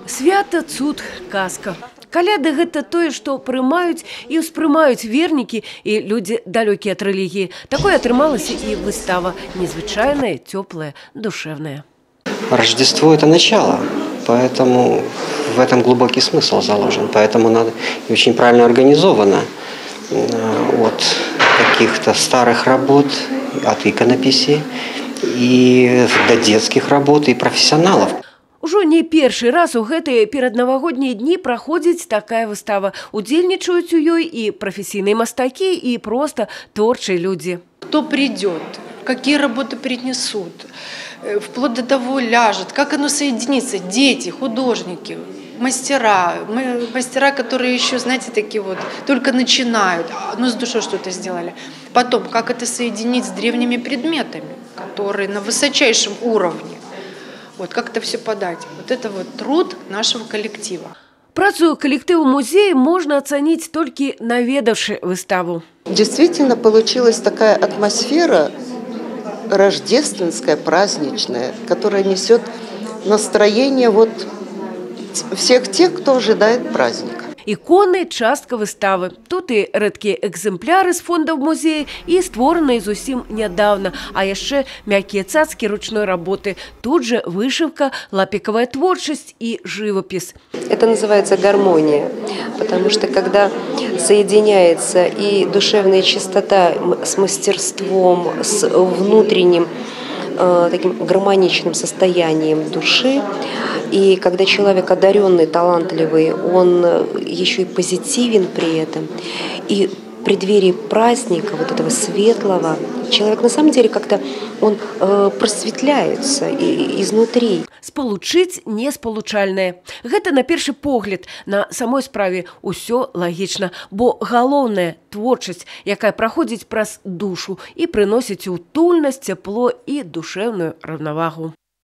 Свята, цуд, казка. Каляды – гэта тое, што прымаюць і ўспрымаюць вернікі і людзі далёкія ад рэлігіі. Такое атрымалася і выстава. Незвычайная, теплая, душевная. Рождество – это начало, поэтому в этом глубокий смысл заложен. Поэтому надо и очень правильно организовано от каких-то старых работ, от иконописи, и до детских работ, и профессионалов. Ужо не першы раз у гэтыя пераднавагоднія дні праходзіць такая выстава. Удзельнічаюць у ёй і прафесійныя мастакі, і просто творчыя людзі. Кто придет, какие работы принесут, вплоть до того ляжет, как оно соединится. Дети, художники, мастера, которые еще, знаете, такие вот, только начинают, но с душой что-то сделали. Потом, как это соединить с древними предметами, которые на высочайшем уровне. Вот как это все подать. Вот это вот труд нашего коллектива. Працу коллективу музея можно оценить только наведавши выставу. Действительно получилась такая атмосфера рождественская, праздничная, которая несет настроение вот всех тех, кто ожидает праздника. Иконы – частка выставы. Тут и рэдкія экземпляры з фондаў музея і створаныя зусім нядаўна, а яшчэ мяккія цацкі ручной работы. Тут же вышивка, лапиковая творчесть и живопись. Это называется гармония, потому что когда соединяется и душевная чистота с мастерством, с внутренним таким гармоничным состоянием души, и когда человек одаренный, талантливый, он еще и позитивен при этом, и в преддверии праздника, вот этого светлого, человек на самом деле как-то он просветляется изнутри. Спалучыць неспалучальнае. Гэта на першы погляд. На самой справе ўсё лагічна, бо галоўная творчасць, якая праходзіць праз душу і прыносіць утульнасць, цяпло і душэўную раўнавагу.